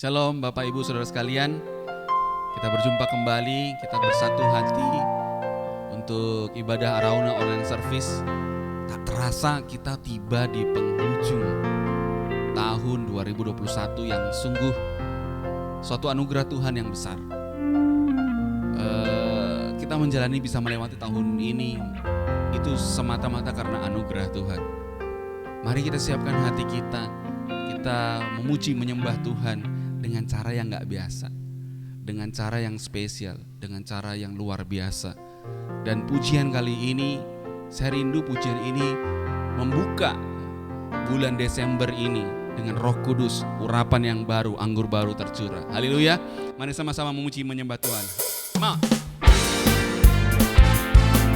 Shalom Bapak Ibu Saudara sekalian. Kita berjumpa kembali, kita bersatu hati untuk ibadah Arauna Online Service. Tak terasa kita tiba di penghujung tahun 2021 yang sungguh suatu anugerah Tuhan yang besar. Kita menjalani bisa melewati tahun ini itu semata-mata karena anugerah Tuhan. Mari kita siapkan hati kita memuji menyembah Tuhan dengan cara yang gak biasa, dengan cara yang spesial, dengan cara yang luar biasa. Dan pujian kali ini, saya rindu pujian ini membuka bulan Desember ini dengan Roh Kudus, urapan yang baru, anggur baru tercurah. Haleluya. Mari sama-sama memuji menyembah Tuhan. Ma.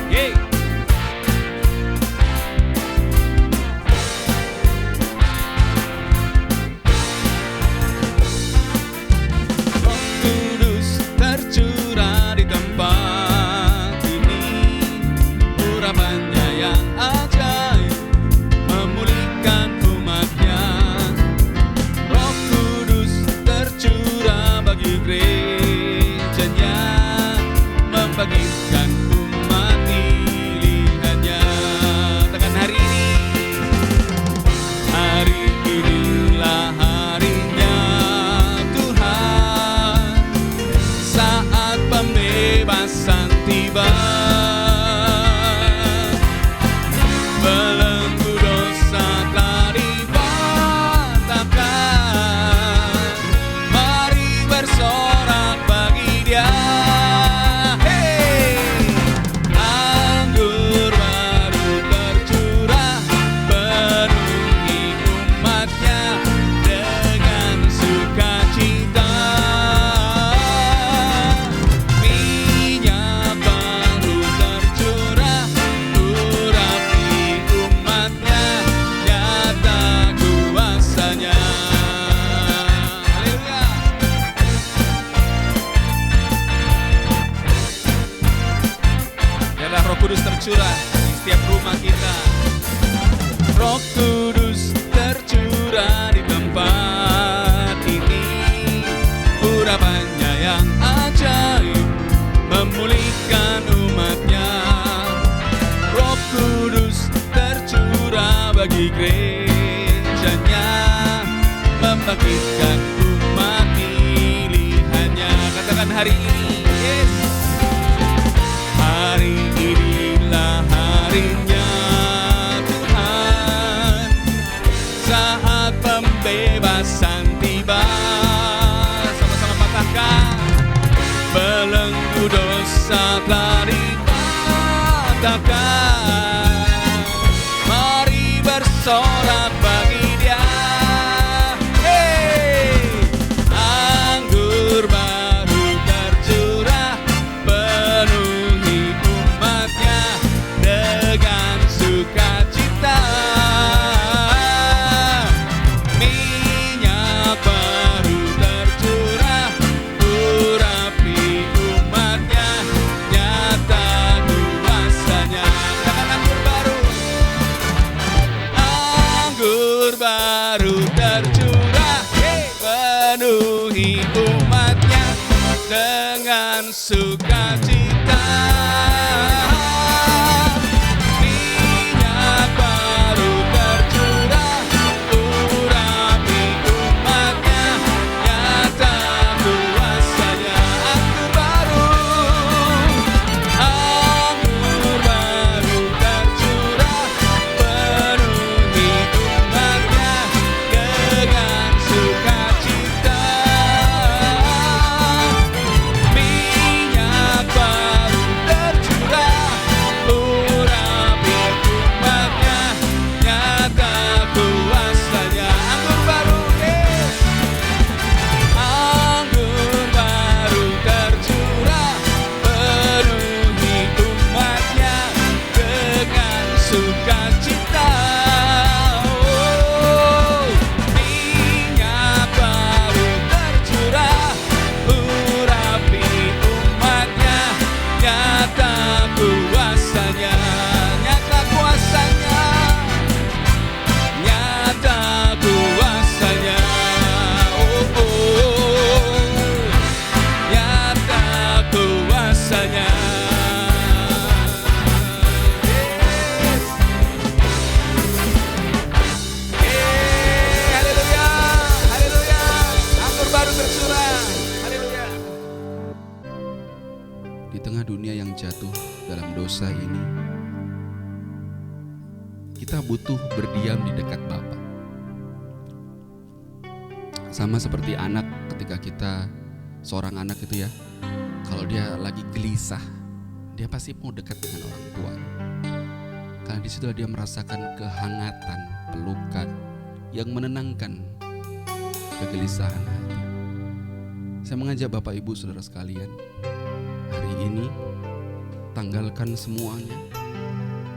Yeay. Bagikan umat pilihannya. Tekan hari ini. Hari inilah harinya Tuhan, saat pembebasan tiba. Belenggu dosa telah dipatahkan. Mari bersorak bagi Dia. Kudus tercurah di setiap rumah kita. Roh Kudus tercurah di tempat ini. Urapannya yang ajaib memulihkan umatnya. Roh Kudus tercurah bagi gerejanya, membangkitkan umat pilihannya. Katakan hari ini, yes. Hari inilah harinya Tuhan, saat pembebasan tiba. Sama-sama patahkan. Belenggu dosa telah dipatahkan. Mari bersorak bagi Dia. Hey! Anggur baru tercurah, penuhi umatnya dengan sukacita. Minyak baru tercurah, urapi umatnya, nyata kuasanya. Katakan anggur baru, anggur yang jatuh dalam dosa ini, kita butuh berdiam di dekat Bapa. Sama seperti anak, ketika kita seorang anak itu ya, kalau dia lagi gelisah, dia pasti mau dekat dengan orang tua. Karena disitulah dia merasakan kehangatan, pelukan yang menenangkan kegelisahan hati. Saya mengajak Bapak Ibu Saudara sekalian, hari ini tanggalkan semuanya,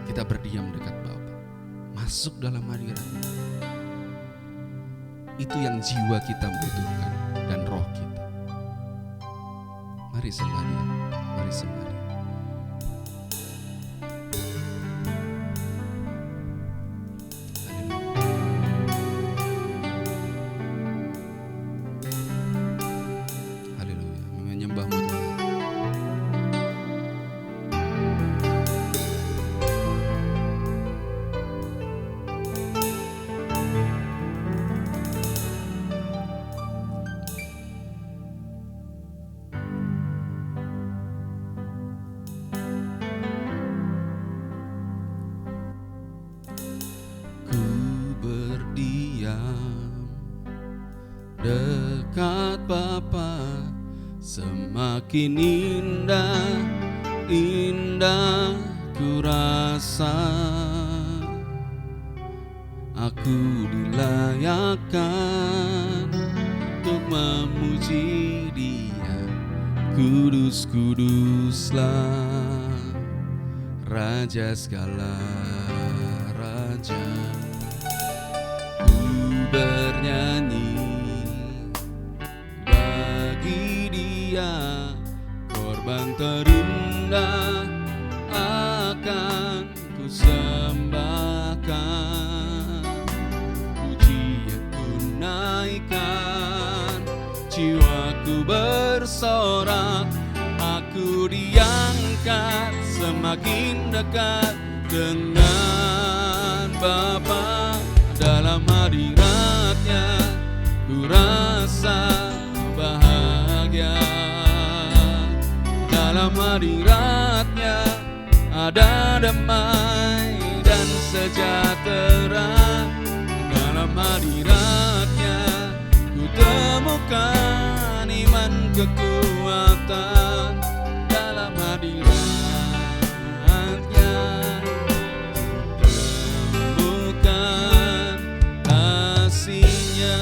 kita berdiam dekat Bapa, masuk dalam hadirat-Nya. Itu yang jiwa kita butuhkan dan roh kita. Mari sembah Dia, mari sembah Dia. Haleluya, menyembah-Mu Tuhan. Dekat Bapa semakin indah, indah ku rasa. Aku dilayakkan untuk memuji Dia. Kudus, kuduslah Raja segala raja. Ku bernyanyi bagi Dia, korban terindah akan ku sembahkan. Pujian ku naikkan, jiwaku bersorak. Aku diangkat semakin dekat dengan Bapa. Dalam hadirat-Nya ku rasa bahagia. Dalam hadirat-Nya ada damai dan sejahtera. Dalam hadirat-Nya ku temukan iman kekuatan. Dalam hadirat-Nya temukan kasih-Nya.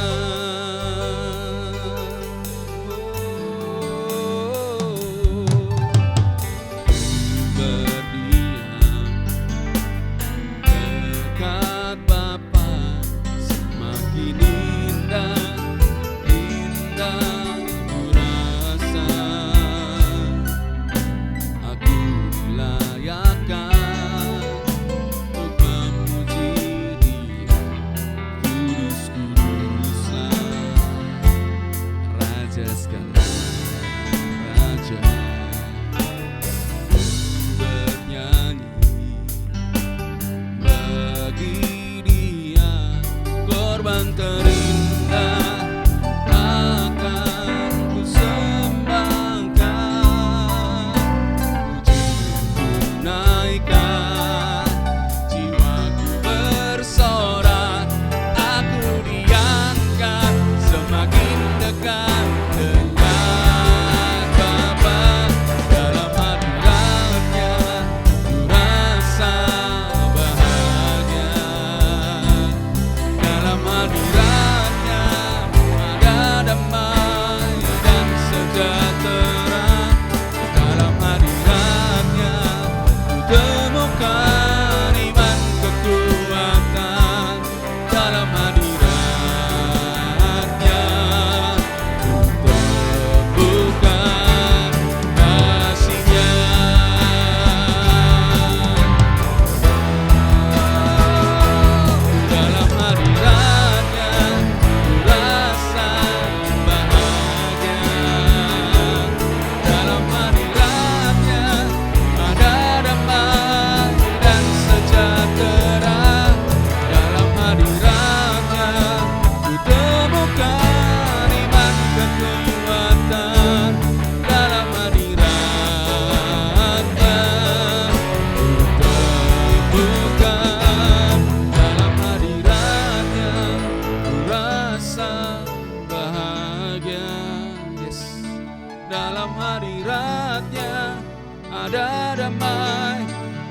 damai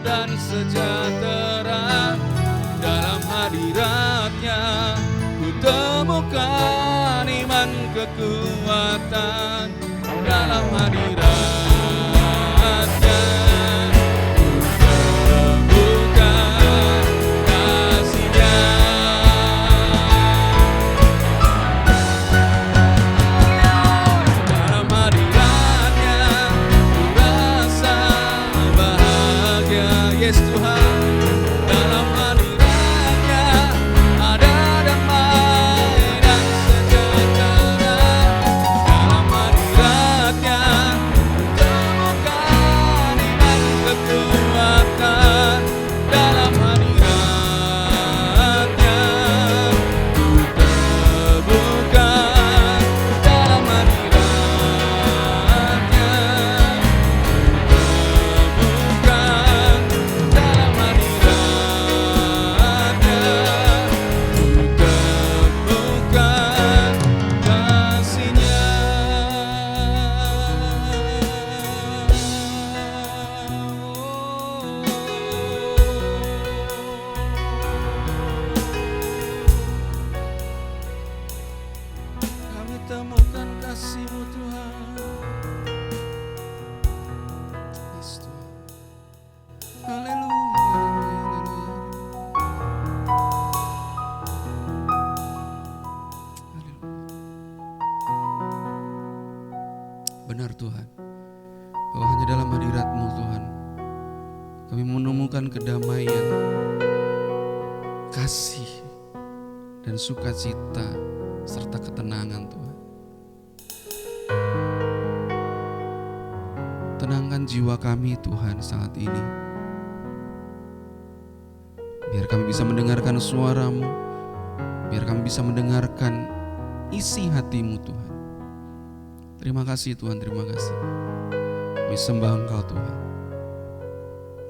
dan sejahtera. Dalam hadirat-Nya ku temukan iman kekuatan. Dalam hadirat-Nya ku temukan kasih-Nya. Dalam hadirat-Nya ku rasa bahagia. Yes Tuhan, dalam hadirat-Nya ada damai dan sejahtera. Dalam hadirat-Nya ku temukan iman kekuatan. Dalam hadirat-Nya ku temukan. Dalam hadirat-Nya bukan dalam hadirat-Nya ku temukan kasih-Nya. Kami temukan kasih-Mu Tuhan. Yes, Tuhan. Haleluya, haleluya, haleluya. Benar Tuhan, bahwa hanya dalam hadirat-Mu Tuhan kami menemukan kedamaian, kasih, dan sukacita serta ketenangan Tuhan. Tenangkan jiwa kami Tuhan saat ini, biar kami bisa mendengarkan suara-Mu, biar kami bisa mendengarkan isi hati-Mu Tuhan. Terima kasih Tuhan, terima kasih. Kami sembah Engkau Tuhan.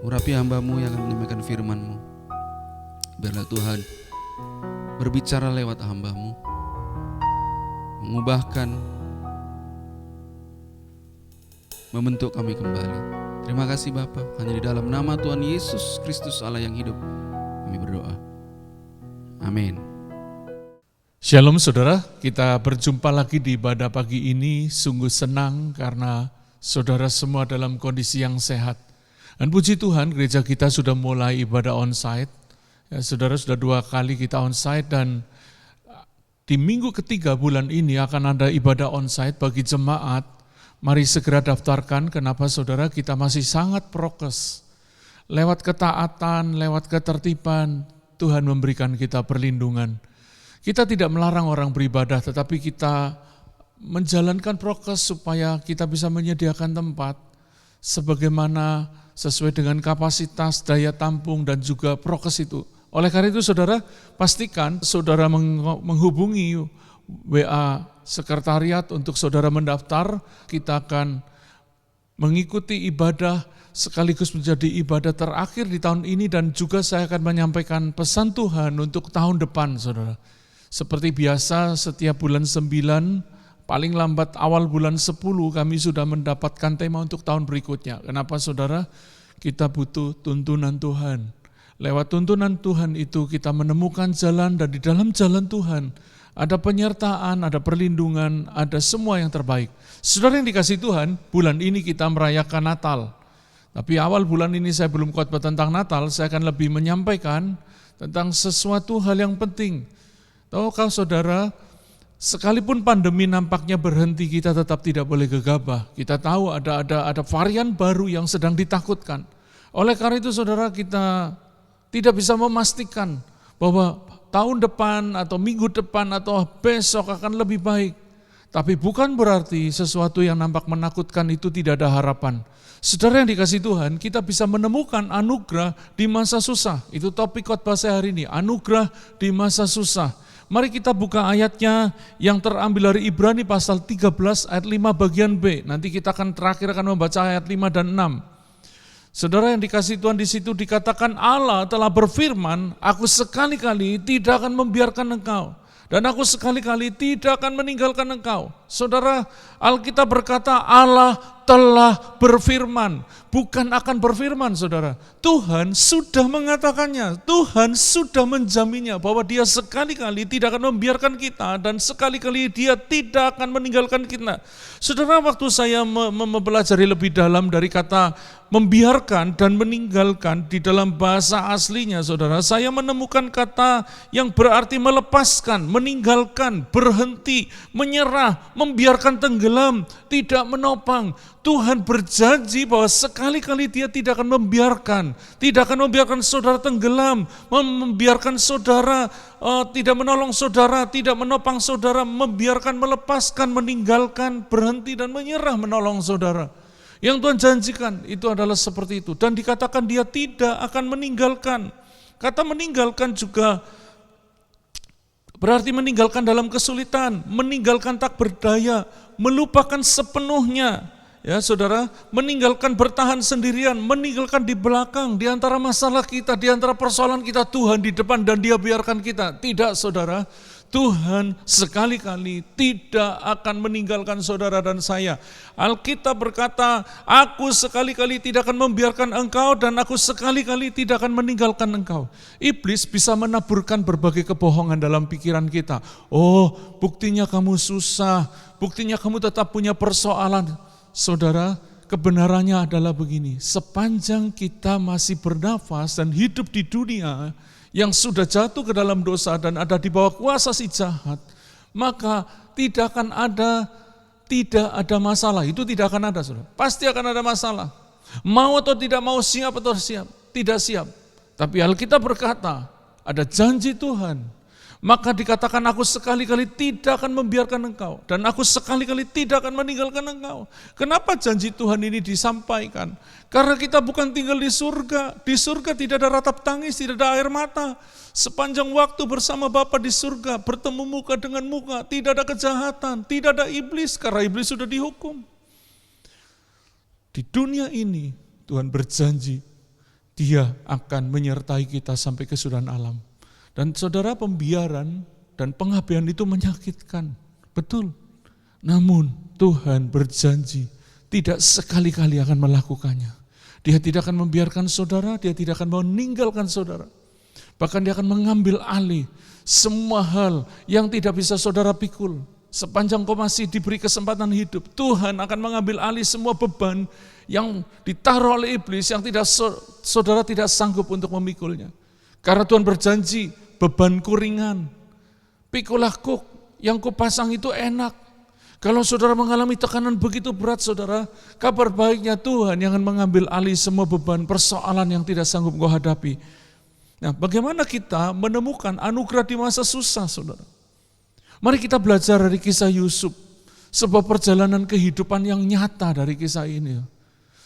Urapi hamba-Mu yang akan menyampaikan firman-Mu. Biarlah Tuhan berbicara lewat hamba-Mu, mengubahkan, membentuk kami kembali. Terima kasih Bapa, hanya di dalam nama Tuhan Yesus Kristus Allah yang hidup kami berdoa. Amin. Shalom saudara, kita berjumpa lagi di ibadah pagi ini. Sungguh senang karena saudara semua dalam kondisi yang sehat. Dan puji Tuhan, gereja kita sudah mulai ibadah onsite. Ya, saudara, sudah 2 kali kita onsite dan di minggu ketiga bulan ini akan ada ibadah onsite bagi jemaat. Mari segera daftarkan. Kenapa saudara? Kita masih sangat prokes. Lewat ketaatan, lewat ketertiban, Tuhan memberikan kita perlindungan. Kita tidak melarang orang beribadah, tetapi kita menjalankan prokes supaya kita bisa menyediakan tempat sebagaimana sesuai dengan kapasitas, daya tampung, dan juga prokes itu. Oleh karena itu saudara, pastikan saudara menghubungi WA sekretariat untuk saudara mendaftar. Kita akan mengikuti ibadah sekaligus menjadi ibadah terakhir di tahun ini, dan juga saya akan menyampaikan pesan Tuhan untuk tahun depan saudara. Seperti biasa setiap bulan 9, paling lambat awal bulan 10 kami sudah mendapatkan tema untuk tahun berikutnya. Kenapa saudara? Kita butuh tuntunan Tuhan. Lewat tuntunan Tuhan itu kita menemukan jalan, dan di dalam jalan Tuhan ada penyertaan, ada perlindungan, ada semua yang terbaik. Saudara yang dikasihi Tuhan, bulan ini kita merayakan Natal. Tapi awal bulan ini saya belum khotbah tentang Natal, saya akan lebih menyampaikan tentang sesuatu hal yang penting. Tahukah saudara, sekalipun pandemi nampaknya berhenti, kita tetap tidak boleh gegabah. Kita tahu ada varian baru yang sedang ditakutkan. Oleh karena itu saudara, kita tidak bisa memastikan bahwa tahun depan atau minggu depan atau besok akan lebih baik. Tapi bukan berarti sesuatu yang nampak menakutkan itu tidak ada harapan. Saudara yang dikasihi Tuhan, kita bisa menemukan anugerah di masa susah. Itu topik khotbah saya hari ini, anugerah di masa susah. Mari kita buka ayatnya yang terambil dari Ibrani pasal 13 ayat 5 bagian B. Nanti kita akan membaca ayat 5 dan 6. Saudara yang dikasihi Tuhan, di situ dikatakan Allah telah berfirman, aku sekali-kali tidak akan membiarkan engkau, dan aku sekali-kali tidak akan meninggalkan engkau. Saudara, Alkitab berkata Allah telah berfirman. Bukan akan berfirman, saudara. Tuhan sudah mengatakannya. Tuhan sudah menjaminnya bahwa Dia sekali-kali tidak akan membiarkan kita dan sekali-kali Dia tidak akan meninggalkan kita. Saudara, waktu saya mempelajari lebih dalam dari kata membiarkan dan meninggalkan di dalam bahasa aslinya, saudara, saya menemukan kata yang berarti melepaskan, meninggalkan, berhenti, menyerah, membiarkan tenggelam, tidak menopang. Tuhan berjanji bahwa sekali-kali Dia tidak akan membiarkan saudara tenggelam, membiarkan saudara tidak menolong saudara, tidak menopang saudara, membiarkan, melepaskan, meninggalkan, berhenti dan menyerah menolong saudara. Yang Tuhan janjikan itu adalah seperti itu. Dan dikatakan Dia tidak akan meninggalkan. Kata meninggalkan juga berarti meninggalkan dalam kesulitan, meninggalkan tak berdaya, melupakan sepenuhnya. Ya saudara, meninggalkan bertahan sendirian, meninggalkan di belakang, di antara masalah kita, di antara persoalan kita, Tuhan di depan dan Dia biarkan kita. Tidak saudara, Tuhan sekali-kali tidak akan meninggalkan saudara dan saya. Alkitab berkata, aku sekali-kali tidak akan membiarkan engkau dan aku sekali-kali tidak akan meninggalkan engkau. Iblis bisa menaburkan berbagai kebohongan dalam pikiran kita. Oh, buktinya kamu susah, buktinya kamu tetap punya persoalan. Saudara, kebenarannya adalah begini, sepanjang kita masih bernafas dan hidup di dunia yang sudah jatuh ke dalam dosa dan ada di bawah kuasa si jahat, maka tidak ada masalah. Itu tidak akan ada, saudara. Pasti akan ada masalah. Mau atau tidak mau, siap atau siap, tidak siap. Tapi Alkitab berkata, ada janji Tuhan. Maka dikatakan aku sekali-kali tidak akan membiarkan engkau. Dan aku sekali-kali tidak akan meninggalkan engkau. Kenapa janji Tuhan ini disampaikan? Karena kita bukan tinggal di surga. Di surga tidak ada ratap tangis, tidak ada air mata. Sepanjang waktu bersama Bapa di surga, bertemu muka dengan muka. Tidak ada kejahatan, tidak ada iblis, karena iblis sudah dihukum. Di dunia ini Tuhan berjanji Dia akan menyertai kita sampai kesudahan alam. Dan saudara, pembiaran dan pengabaian itu menyakitkan, betul. Namun Tuhan berjanji tidak sekali-kali akan melakukannya. Dia tidak akan membiarkan saudara, Dia tidak akan meninggalkan saudara. Bahkan Dia akan mengambil alih semua hal yang tidak bisa saudara pikul. Sepanjang kau masih diberi kesempatan hidup, Tuhan akan mengambil alih semua beban yang ditaruh oleh iblis yang saudara tidak sanggup untuk memikulnya. Karena Tuhan berjanji, bebanku ringan, pikulah kuk, yang kupasang itu enak. Kalau saudara mengalami tekanan begitu berat, saudara, kabar baiknya Tuhan yang akan mengambil alih semua beban persoalan yang tidak sanggup kau hadapi. Nah, bagaimana kita menemukan anugerah di masa susah, saudara? Mari kita belajar dari kisah Yusuf, sebuah perjalanan kehidupan yang nyata dari kisah ini.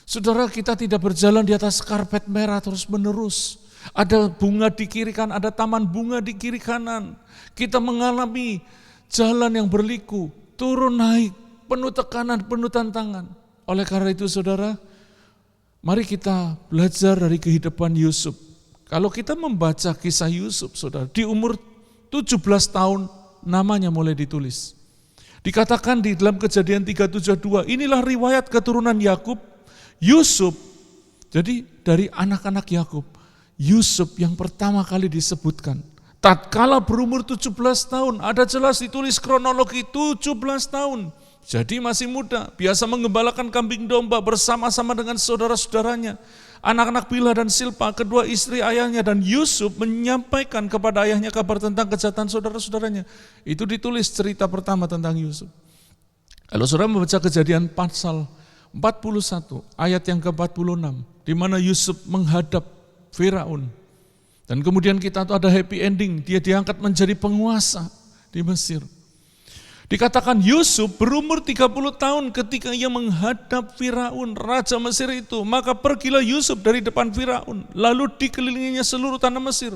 Saudara, kita tidak berjalan di atas karpet merah terus menerus. Ada bunga di kiri kanan, ada taman bunga di kiri kanan. Kita mengalami jalan yang berliku, turun naik, penuh tekanan, penuh tantangan. Oleh karena itu saudara, mari kita belajar dari kehidupan Yusuf. Kalau kita membaca kisah Yusuf, saudara, di umur 17 tahun namanya mulai ditulis. Dikatakan di dalam Kejadian 3:7-2, inilah riwayat keturunan Yakub, Yusuf. Jadi dari anak-anak Yakub, Yusuf yang pertama kali disebutkan. Tatkala berumur 17 tahun, ada jelas ditulis kronologi 17 tahun. Jadi masih muda, biasa menggembalakan kambing domba bersama-sama dengan saudara-saudaranya. Anak-anak Bilha dan Silpa, kedua istri ayahnya, dan Yusuf menyampaikan kepada ayahnya kabar tentang kejahatan saudara-saudaranya. Itu ditulis cerita pertama tentang Yusuf. Kalau saudara membaca Kejadian pasal 41, ayat yang ke-46, di mana Yusuf menghadap Firaun. Dan kemudian kita tuh ada happy ending, dia diangkat menjadi penguasa di Mesir. Dikatakan Yusuf berumur 30 tahun ketika ia menghadap Firaun, raja Mesir itu. Maka pergilah Yusuf dari depan Firaun, lalu dikelilinginya seluruh tanah Mesir.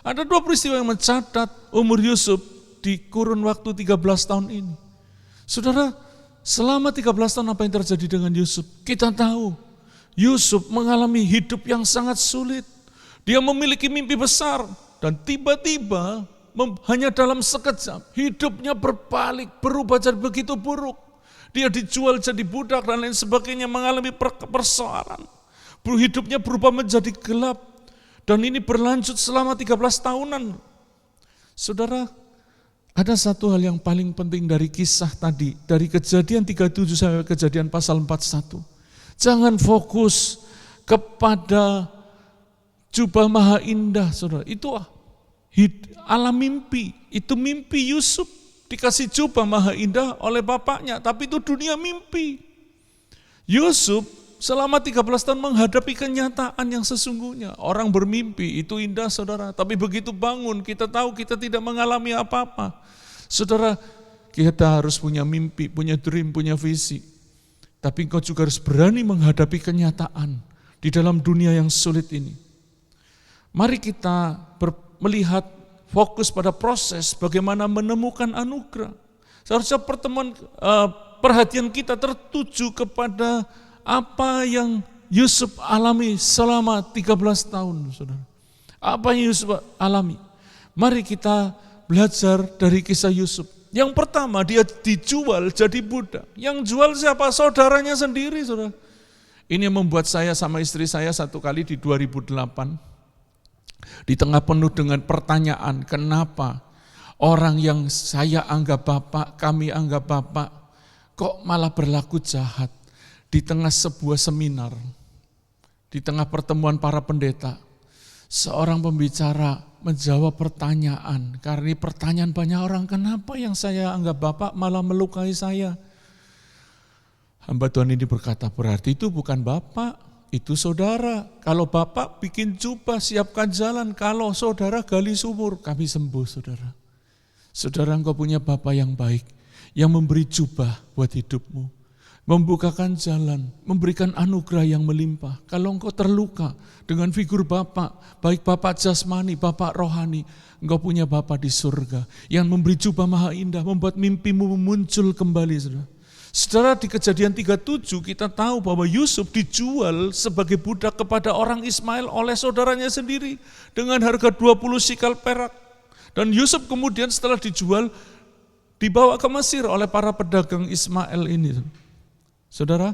Ada dua peristiwa yang mencatat umur Yusuf di kurun waktu 13 tahun ini. Saudara, selama 13 tahun apa yang terjadi dengan Yusuf? Kita tahu Yusuf mengalami hidup yang sangat sulit. Dia memiliki mimpi besar dan tiba-tiba hanya dalam sekejap hidupnya berbalik, berubah jadi begitu buruk. Dia dijual jadi budak dan lain sebagainya, mengalami persoalan. Hidupnya berubah menjadi gelap. Dan ini berlanjut selama 13 tahunan. Saudara, ada satu hal yang paling penting dari kisah tadi, dari Kejadian 37 sampai Kejadian pasal 41. Jangan fokus kepada jubah maha indah, saudara. Itu alam mimpi, itu mimpi Yusuf. Dikasih jubah maha indah oleh bapaknya, tapi itu dunia mimpi. Yusuf selama 13 tahun menghadapi kenyataan yang sesungguhnya. Orang bermimpi itu indah, saudara, tapi begitu bangun kita tahu kita tidak mengalami apa-apa. Saudara, kita harus punya mimpi, punya dream, punya visi. Tapi engkau juga harus berani menghadapi kenyataan di dalam dunia yang sulit ini. Mari kita melihat fokus pada proses bagaimana menemukan anugerah. Seharusnya perhatian kita tertuju kepada apa yang Yusuf alami selama 13 tahun, saudara. Apa yang Yusuf alami? Mari kita belajar dari kisah Yusuf. Yang pertama, dia dijual jadi budak. Yang jual siapa? Saudaranya sendiri, saudara. Ini yang membuat saya sama istri saya satu kali di 2008, di tengah penuh dengan pertanyaan, kenapa orang yang saya anggap bapak, kami anggap bapak, kok malah berlaku jahat? Di tengah sebuah seminar, di tengah pertemuan para pendeta, seorang pembicara menjawab pertanyaan, karena pertanyaan banyak orang, kenapa yang saya anggap bapak malah melukai saya? Hamba Tuhan ini berkata, berarti itu bukan bapak, itu saudara. Kalau bapak bikin jubah, siapkan jalan. Kalau saudara gali sumur, kami sembuh, saudara. Saudara, engkau punya bapak yang baik, yang memberi jubah buat hidupmu, membukakan jalan, memberikan anugerah yang melimpah. Kalau engkau terluka dengan figur bapak, baik bapak jasmani, bapak rohani, engkau punya bapak di surga, yang memberi jubah maha indah, membuat mimpimu muncul kembali, saudara. Saudara, di Kejadian 37 kita tahu bahwa Yusuf dijual sebagai budak kepada orang Ismail oleh saudaranya sendiri dengan harga 20 sikal perak. Dan Yusuf kemudian setelah dijual dibawa ke Mesir oleh para pedagang Ismail ini. Saudara,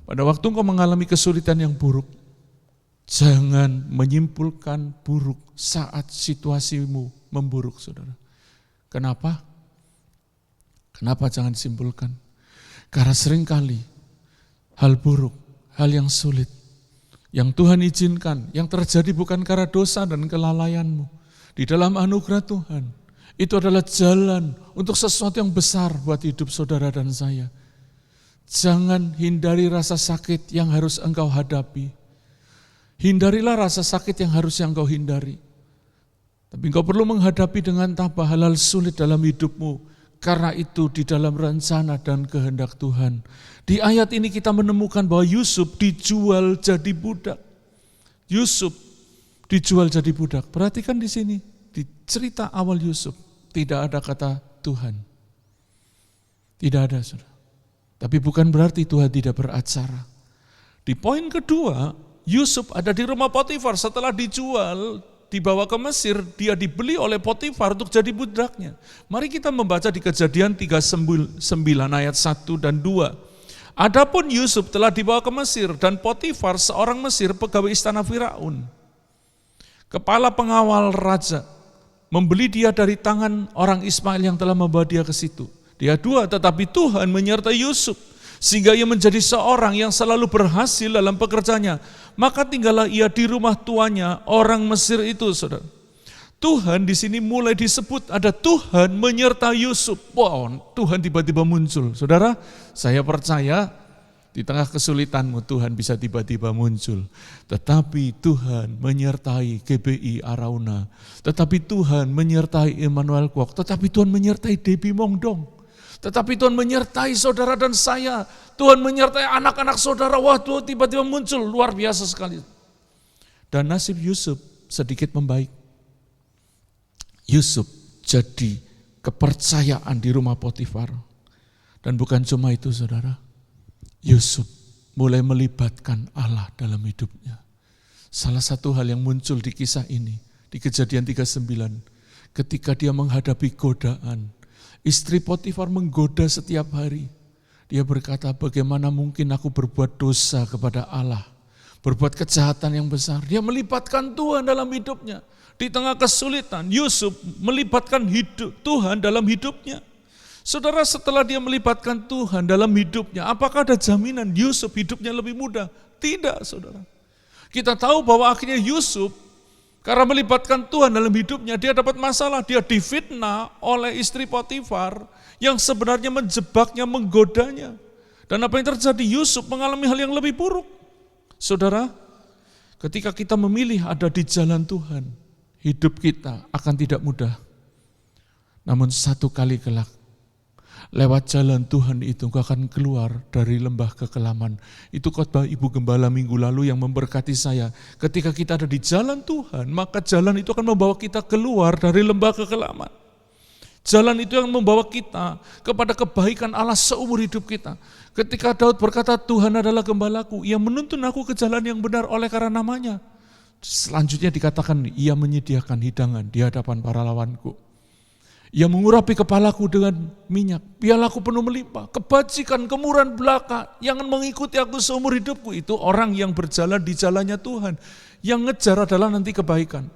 pada waktu engkau mengalami kesulitan yang buruk, jangan menyimpulkan buruk saat situasimu memburuk, saudara. Kenapa? Kenapa jangan disimpulkan? Karena seringkali hal buruk, hal yang sulit, yang Tuhan izinkan, yang terjadi bukan karena dosa dan kelalaianmu. Di dalam anugerah Tuhan, itu adalah jalan untuk sesuatu yang besar buat hidup saudara dan saya. Jangan hindari rasa sakit yang harus engkau hadapi. Hindarilah rasa sakit yang harusnya engkau hindari. Tapi engkau perlu menghadapi dengan tabah hal-hal sulit dalam hidupmu. Karena itu di dalam rencana dan kehendak Tuhan. Di ayat ini kita menemukan bahwa Yusuf dijual jadi budak. Yusuf dijual jadi budak. Perhatikan di sini, di cerita awal Yusuf tidak ada kata Tuhan. Tidak ada, saudara. Tapi bukan berarti Tuhan tidak beracara. Di poin kedua, Yusuf ada di rumah Potifar setelah dijual, dibawa ke Mesir, dia dibeli oleh Potifar untuk jadi budaknya. Mari kita membaca di Kejadian 39 ayat 1 dan 2. Adapun Yusuf telah dibawa ke Mesir dan Potifar seorang Mesir pegawai istana Firaun, kepala pengawal raja, membeli dia dari tangan orang Ismail yang telah membawa dia ke situ. Dia dua, tetapi Tuhan menyertai Yusuf sehingga ia menjadi seorang yang selalu berhasil dalam pekerjaannya. Maka tinggallah ia di rumah tuannya, orang Mesir itu, saudara. Tuhan di sini mulai disebut ada Tuhan menyertai Yusuf. Wow, Tuhan tiba-tiba muncul. Saudara, saya percaya di tengah kesulitanmu Tuhan bisa tiba-tiba muncul. Tetapi Tuhan menyertai GBI Arauna. Tetapi Tuhan menyertai Emmanuel Kwok. Tetapi Tuhan menyertai Debbie Mongdong. Tetapi Tuhan menyertai saudara dan saya. Tuhan menyertai anak-anak saudara. Wah, Tuhan tiba-tiba muncul, luar biasa sekali. Dan nasib Yusuf sedikit membaik. Yusuf jadi kepercayaan di rumah Potifar. Dan bukan cuma itu, saudara. Yusuf mulai melibatkan Allah dalam hidupnya. Salah satu hal yang muncul di kisah ini, di Kejadian 39, ketika dia menghadapi godaan. Istri Potifar menggoda setiap hari. Dia berkata, bagaimana mungkin aku berbuat dosa kepada Allah, berbuat kejahatan yang besar. Dia melibatkan Tuhan dalam hidupnya. Di tengah kesulitan, Yusuf melibatkan Tuhan dalam hidupnya. Saudara, setelah dia melibatkan Tuhan dalam hidupnya, apakah ada jaminan Yusuf hidupnya lebih mudah? Tidak, saudara. Kita tahu bahwa akhirnya Yusuf, karena melibatkan Tuhan dalam hidupnya, dia dapat masalah. Dia difitnah oleh istri Potifar yang sebenarnya menjebaknya, menggodanya. Dan apa yang terjadi? Yusuf mengalami hal yang lebih buruk. Saudara, ketika kita memilih ada di jalan Tuhan, hidup kita akan tidak mudah. Namun satu kali kelak, lewat jalan Tuhan itu engkau akan keluar dari lembah kekelaman. Itu khotbah Ibu Gembala minggu lalu yang memberkati saya. Ketika kita ada di jalan Tuhan, maka jalan itu akan membawa kita keluar dari lembah kekelaman. Jalan itu yang membawa kita kepada kebaikan Allah seumur hidup kita. Ketika Daud berkata, Tuhan adalah gembalaku, ia menuntun aku ke jalan yang benar oleh karena namanya. Selanjutnya dikatakan, ia menyediakan hidangan di hadapan para lawanku. Ia mengurapi kepalaku dengan minyak, pialaku penuh melimpah, kebajikan, kemurahan belaka yang mengikuti aku seumur hidupku. Itu orang yang berjalan di jalannya Tuhan. Yang ngejar adalah nanti kebaikan.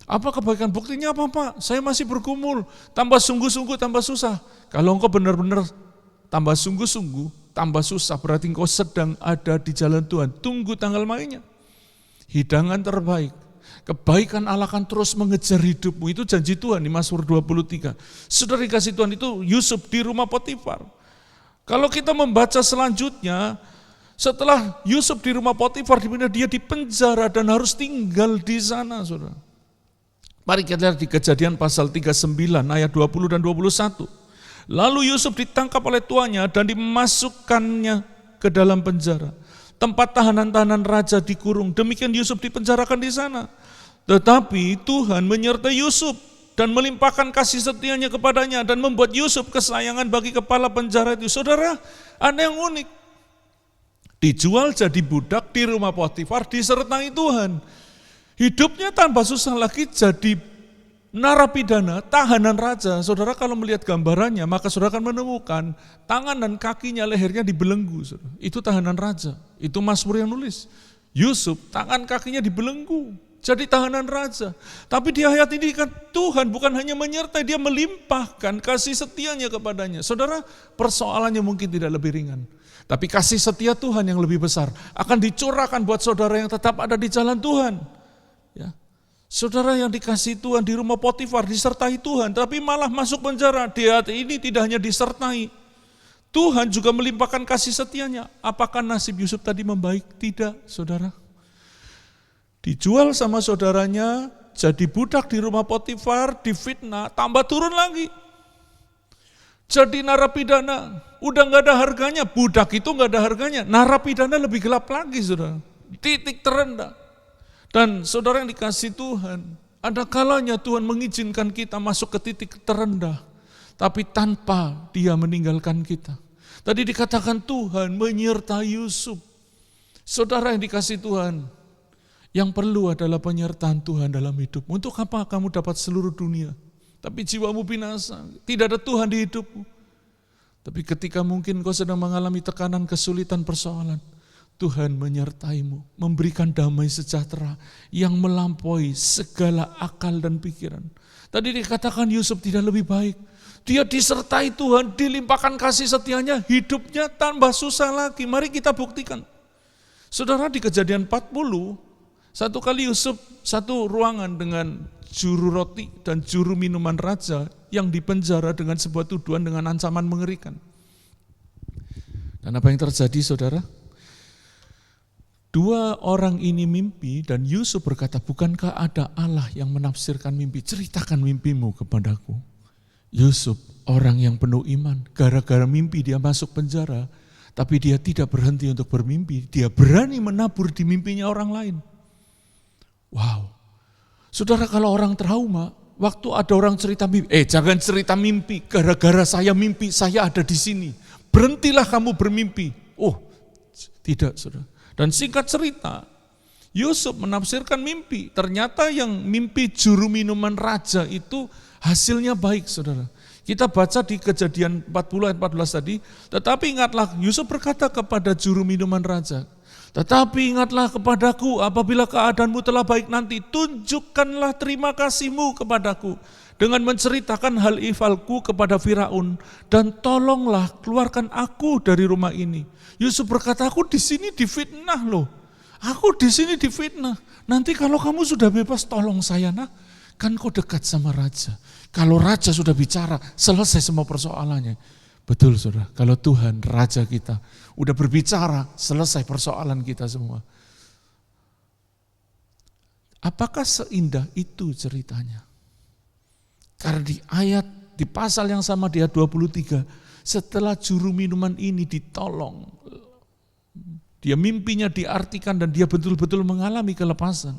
Apa kebaikan? Buktinya apa, Pak? Saya masih bergumul, tambah sungguh-sungguh, tambah susah. Kalau engkau benar-benar tambah sungguh-sungguh, tambah susah, berarti engkau sedang ada di jalan Tuhan. Tunggu tanggal mainnya. Hidangan terbaik. Kebaikan Allah akan terus mengejar hidupmu. Itu janji Tuhan di Mazmur 23. Saudara dikasih Tuhan, itu Yusuf di rumah Potifar. Kalau kita membaca selanjutnya, setelah Yusuf di rumah Potifar, dia di penjara dan harus tinggal di sana, saudara. Mari kita lihat di Kejadian pasal 39 ayat 20 dan 21. Lalu Yusuf ditangkap oleh tuannya dan dimasukkannya ke dalam penjara. Tempat tahanan-tahanan raja dikurung. Demikian Yusuf dipenjarakan di sana. Tetapi Tuhan menyertai Yusuf dan melimpahkan kasih setianya kepadanya dan membuat Yusuf kesayangan bagi kepala penjara itu. Saudara, ada yang unik. Dijual jadi budak di rumah Potifar disertai Tuhan. Hidupnya tanpa susah lagi jadi narapidana, tahanan raja. Saudara kalau melihat gambarannya, maka saudara akan menemukan tangan dan kakinya, lehernya dibelenggu. Saudara. Itu tahanan raja. Itu Mazmur yang nulis. Yusuf, tangan kakinya dibelenggu. Jadi tahanan raja. Tapi di ayat ini kan Tuhan bukan hanya menyertai, dia melimpahkan kasih setianya kepadanya. Saudara, persoalannya mungkin tidak lebih ringan. Tapi kasih setia Tuhan yang lebih besar akan dicurahkan buat saudara yang tetap ada di jalan Tuhan. Ya. Saudara yang dikasih Tuhan di rumah Potifar disertai Tuhan, tapi malah masuk penjara. Di hati ini tidak hanya disertai, Tuhan juga melimpahkan kasih setianya. Apakah nasib Yusuf tadi membaik? Tidak, saudara. Dijual sama saudaranya, jadi budak di rumah Potifar, difitnah, tambah turun lagi. Jadi narapidana, udah gak ada harganya, budak itu gak ada harganya. Narapidana lebih gelap lagi, saudara. Titik terendah. Dan saudara yang dikasih Tuhan, ada kalanya Tuhan mengizinkan kita masuk ke titik terendah, tapi tanpa dia meninggalkan kita. Tadi dikatakan Tuhan menyertai Yusuf. Saudara yang dikasih Tuhan, yang perlu adalah penyertaan Tuhan dalam hidup. Untuk apa kamu dapat seluruh dunia, tapi jiwamu binasa? Tidak ada Tuhan di hidupmu. Tapi ketika mungkin kau sedang mengalami tekanan, kesulitan, persoalan, Tuhan menyertaimu, memberikan damai sejahtera yang melampaui segala akal dan pikiran. Tadi dikatakan Yusuf tidak lebih baik. Dia disertai Tuhan, dilimpahkan kasih setianya, hidupnya tambah susah lagi. Mari kita buktikan. Saudara, di Kejadian 40, satu kali Yusuf satu ruangan dengan juru roti dan juru minuman raja yang dipenjara dengan sebuah tuduhan dengan ancaman mengerikan. Dan apa yang terjadi, saudara? Dua orang ini mimpi dan Yusuf berkata, bukankah ada Allah yang menafsirkan mimpi? Ceritakan mimpimu kepadaku. Yusuf orang yang penuh iman, gara-gara mimpi dia masuk penjara, tapi dia tidak berhenti untuk bermimpi, dia berani menabur di mimpinya orang lain. Wow, saudara, kalau orang trauma, waktu ada orang cerita mimpi, jangan cerita mimpi, gara-gara saya mimpi, saya ada di sini, berhentilah kamu bermimpi. Oh, tidak, saudara. Dan singkat cerita, Yusuf menafsirkan mimpi. Ternyata yang mimpi juru minuman raja itu hasilnya baik, saudara. Kita baca di Kejadian 40 ayat 14 tadi, tetapi ingatlah, Yusuf berkata kepada juru minuman raja, tetapi ingatlah kepadaku apabila keadaanmu telah baik nanti, tunjukkanlah terima kasihmu kepadaku dengan menceritakan hal ihvalku kepada Firaun, dan tolonglah keluarkan aku dari rumah ini. Yusuf berkata, aku di sini difitnah loh. Aku di sini difitnah. Nanti kalau kamu sudah bebas, tolong saya nak. Kan kau dekat sama raja. Kalau raja sudah bicara, selesai semua persoalannya. Betul saudara, kalau Tuhan, raja kita, udah berbicara, selesai persoalan kita semua. Apakah seindah itu ceritanya? Karena di pasal yang sama di ayat 23, setelah juru minuman ini ditolong, dia mimpinya diartikan dan dia betul-betul mengalami kelepasan.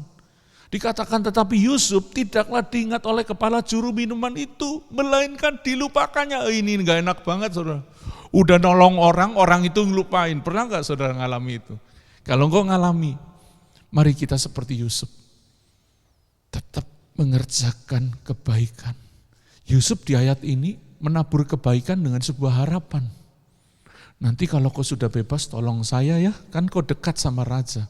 Dikatakan tetapi Yusuf tidaklah diingat oleh kepala juru minuman itu, melainkan dilupakannya. Ini gak enak banget saudara. Udah nolong orang itu ngelupain. Pernah gak saudara ngalami itu? Kalau engkau ngalami, mari kita seperti Yusuf. Tetap mengerjakan kebaikan. Yusuf di ayat ini menabur kebaikan dengan sebuah harapan. Nanti kalau kau sudah bebas tolong saya ya, kan kau dekat sama raja.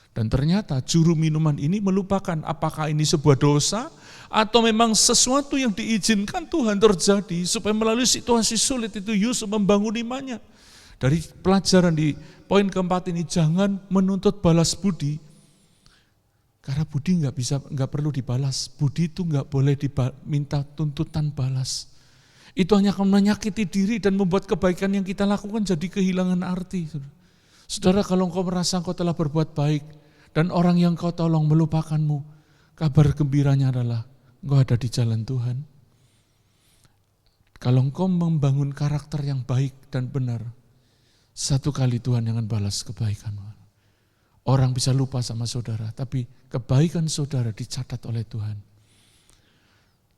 Dan ternyata juru minuman ini melupakan apakah ini sebuah dosa atau memang sesuatu yang diizinkan Tuhan terjadi supaya melalui situasi sulit itu Yusuf membangun imannya. Dari pelajaran di poin keempat ini, jangan menuntut balas budi. Karena budi nggak perlu dibalas. Budi itu nggak boleh diminta tuntutan balas. Itu hanya akan menyakiti diri dan membuat kebaikan yang kita lakukan jadi kehilangan arti. Saudara, kalau engkau merasa engkau telah berbuat baik dan orang yang kau tolong melupakanmu, kabar gembiranya adalah engkau ada di jalan Tuhan. Kalau engkau membangun karakter yang baik dan benar, satu kali Tuhan yang akan balas kebaikanmu. Orang bisa lupa sama saudara, tapi kebaikan saudara dicatat oleh Tuhan.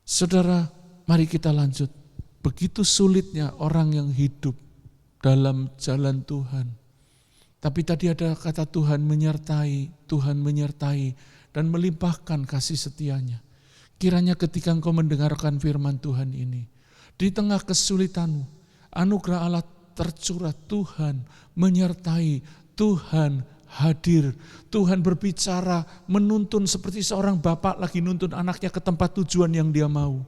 Saudara, mari kita lanjut. Begitu sulitnya orang yang hidup dalam jalan Tuhan. Tapi tadi ada kata Tuhan menyertai dan melimpahkan kasih setianya. Kiranya ketika engkau mendengarkan firman Tuhan ini, di tengah kesulitanmu, anugerah Allah tercurah, Tuhan menyertai, Tuhan hadir, Tuhan berbicara, menuntun seperti seorang bapak lagi nuntun anaknya ke tempat tujuan yang dia mau.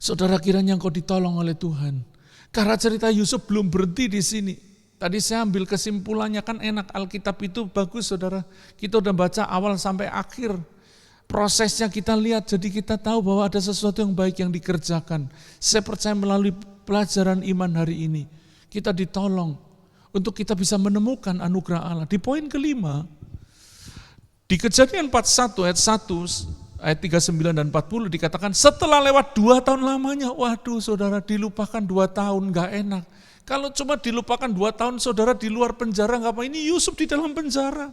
Saudara, kiranya engkau ditolong oleh Tuhan. Karena cerita Yusuf belum berhenti di sini. Tadi saya ambil kesimpulannya, kan enak, Alkitab itu bagus saudara. Kita udah baca awal sampai akhir. Prosesnya kita lihat, jadi kita tahu bahwa ada sesuatu yang baik yang dikerjakan. Saya percaya melalui pelajaran iman hari ini, kita ditolong untuk kita bisa menemukan anugerah Allah. Di poin kelima, di Kejadian 41 ayat 1, ayat 39 dan 40 dikatakan setelah lewat 2 tahun lamanya, waduh saudara, dilupakan 2 tahun, gak enak. Kalau cuma dilupakan 2 tahun saudara di luar penjara gak apa, ini Yusuf di dalam penjara.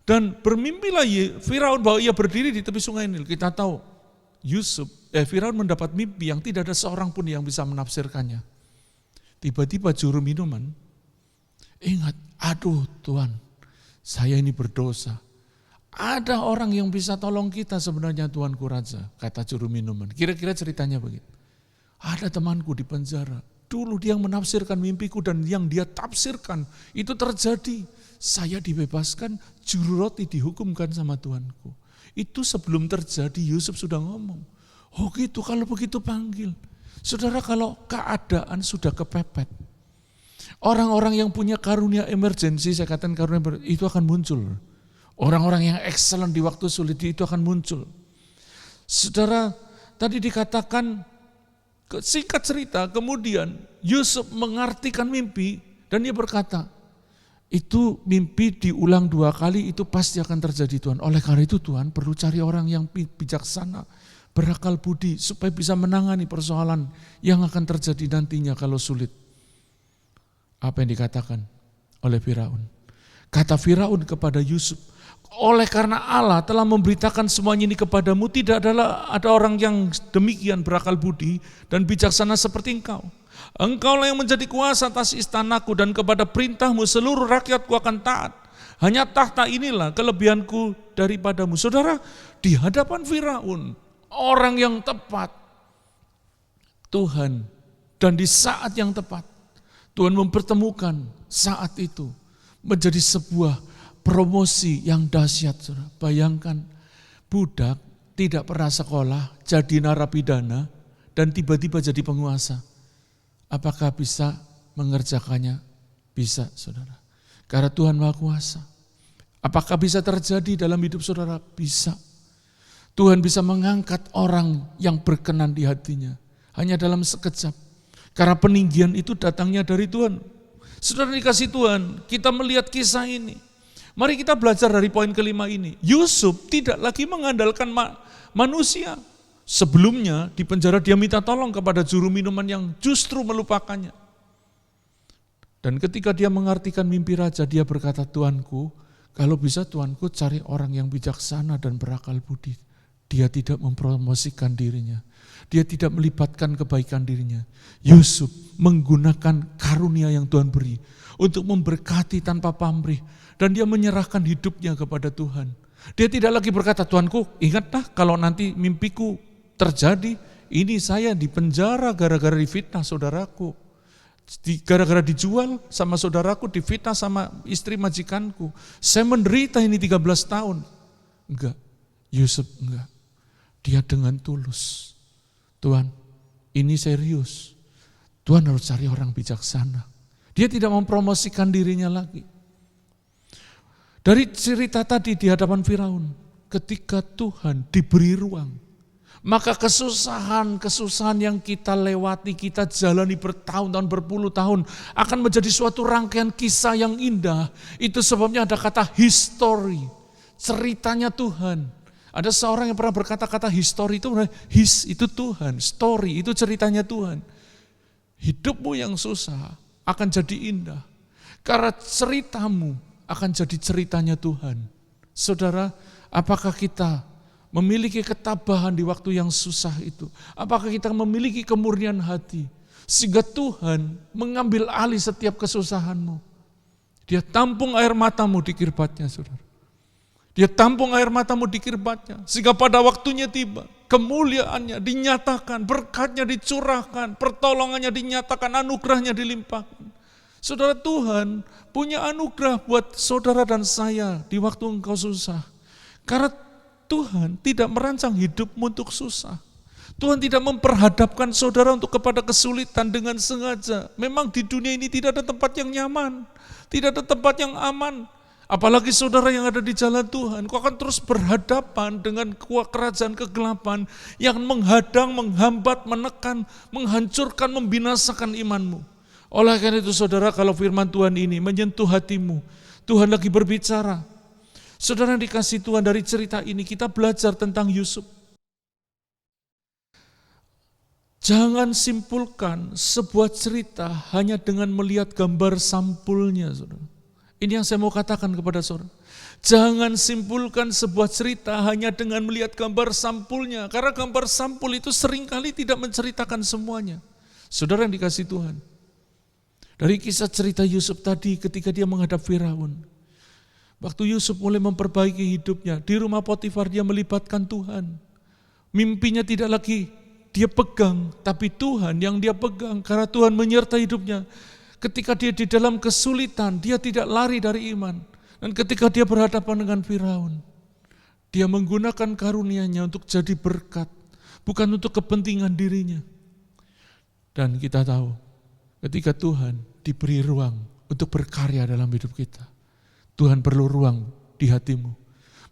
Dan bermimpilah Firaun bahwa ia berdiri di tepi sungai Nil. Kita tahu Firaun mendapat mimpi yang tidak ada seorang pun yang bisa menafsirkannya. Tiba-tiba juru minuman ingat, aduh Tuhan, saya ini berdosa. Ada orang yang bisa tolong kita sebenarnya Tuanku Raja, kata juru minuman. Kira-kira ceritanya begitu. Ada temanku di penjara, dulu dia yang menafsirkan mimpiku dan yang dia tafsirkan itu terjadi. Saya dibebaskan, juru roti dihukumkan sama Tuanku. Itu sebelum terjadi Yusuf sudah ngomong. Oh gitu, kalau begitu panggil. Saudara, kalau keadaan sudah kepepet, orang-orang yang punya karunia emergensi, saya katakan karunia itu akan muncul. Orang-orang yang excellent di waktu sulit itu akan muncul. Saudara, tadi dikatakan, singkat cerita, kemudian Yusuf mengartikan mimpi dan dia berkata, itu mimpi diulang 2 kali, itu pasti akan terjadi Tuhan. Oleh karena itu Tuhan perlu cari orang yang bijaksana, berakal budi, supaya bisa menangani persoalan yang akan terjadi nantinya kalau sulit. Apa yang dikatakan oleh Firaun? Kata Firaun kepada Yusuf, oleh karena Allah telah memberitakan semuanya ini kepadamu, tidak ada orang yang demikian berakal budi dan bijaksana seperti engkau. Engkaulah yang menjadi kuasa atas istanaku dan kepada perintahmu seluruh rakyatku akan taat. Hanya tahta inilah kelebihanku daripadamu. Saudara, di hadapan Firaun, orang yang tepat, Tuhan, dan di saat yang tepat, Tuhan mempertemukan saat itu menjadi sebuah promosi yang dahsyat. Saudara. Bayangkan, budak tidak pernah sekolah, jadi narapidana, dan tiba-tiba jadi penguasa. Apakah bisa mengerjakannya? Bisa, saudara. Karena Tuhan Maha Kuasa. Apakah bisa terjadi dalam hidup saudara? Bisa. Tuhan bisa mengangkat orang yang berkenan di hatinya. Hanya dalam sekejap. Karena peninggian itu datangnya dari Tuhan. Saudara dikasih Tuhan, kita melihat kisah ini. Mari kita belajar dari poin kelima ini. Yusuf tidak lagi mengandalkan manusia. Sebelumnya di penjara dia minta tolong kepada juru minuman yang justru melupakannya. Dan ketika dia mengartikan mimpi raja, dia berkata, Tuanku, kalau bisa Tuanku cari orang yang bijaksana dan berakal budi. Dia tidak mempromosikan dirinya. Dia tidak melibatkan kebaikan dirinya. Yusuf menggunakan karunia yang Tuhan beri untuk memberkati tanpa pamrih. Dan dia menyerahkan hidupnya kepada Tuhan. Dia tidak lagi berkata, Tuanku, ingatlah kalau nanti mimpiku terjadi, ini saya di penjara gara-gara difitnah saudaraku. Gara-gara dijual sama saudaraku, difitnah sama istri majikanku. Saya menderita ini 13 tahun. Enggak, Yusuf enggak. Dia dengan tulus. Tuhan, ini serius. Tuhan harus cari orang bijaksana. Dia tidak mempromosikan dirinya lagi. Dari cerita tadi di hadapan Firaun, ketika Tuhan diberi ruang, maka kesusahan yang kita lewati, kita jalani bertahun-tahun, berpuluh tahun, akan menjadi suatu rangkaian kisah yang indah. Itu sebabnya ada kata history, ceritanya Tuhan. Ada seorang yang pernah berkata-kata history itu Tuhan, story itu ceritanya Tuhan. Hidupmu yang susah akan jadi indah, karena ceritamu akan jadi ceritanya Tuhan. Saudara, apakah kita memiliki ketabahan di waktu yang susah itu? Apakah kita memiliki kemurnian hati sehingga Tuhan mengambil alih setiap kesusahanmu? Dia tampung air matamu di kirbatnya, saudara. Dia tampung air matamu di kirbatnya sehingga pada waktunya tiba, kemuliaannya dinyatakan, berkatnya dicurahkan, pertolongannya dinyatakan, anugerahnya dilimpahkan. Saudara, Tuhan punya anugerah buat saudara dan saya di waktu engkau susah. Karena Tuhan tidak merancang hidupmu untuk susah. Tuhan tidak memperhadapkan saudara untuk kepada kesulitan dengan sengaja. Memang di dunia ini tidak ada tempat yang nyaman, tidak ada tempat yang aman. Apalagi saudara yang ada di jalan Tuhan, kau akan terus berhadapan dengan kerajaan kegelapan yang menghadang, menghambat, menekan, menghancurkan, membinasakan imanmu. Oleh karena itu saudara, kalau firman Tuhan ini menyentuh hatimu, Tuhan lagi berbicara. Saudara yang dikasih Tuhan, dari cerita ini kita belajar tentang Yusuf. Jangan simpulkan sebuah cerita hanya dengan melihat gambar sampulnya, saudara. Ini yang saya mau katakan kepada saudara. Jangan simpulkan sebuah cerita hanya dengan melihat gambar sampulnya. Karena gambar sampul itu seringkali tidak menceritakan semuanya. Saudara yang dikasih Tuhan. Dari kisah cerita Yusuf tadi ketika dia menghadap Firaun. Waktu Yusuf mulai memperbaiki hidupnya. Di rumah Potifar dia melibatkan Tuhan. Mimpinya tidak lagi dia pegang, tapi Tuhan yang dia pegang. Karena Tuhan menyertai hidupnya. Ketika dia di dalam kesulitan, dia tidak lari dari iman. Dan ketika dia berhadapan dengan Firaun, dia menggunakan karunia-Nya untuk jadi berkat, bukan untuk kepentingan dirinya. Dan kita tahu, ketika Tuhan diberi ruang untuk berkarya dalam hidup kita, Tuhan perlu ruang di hatimu.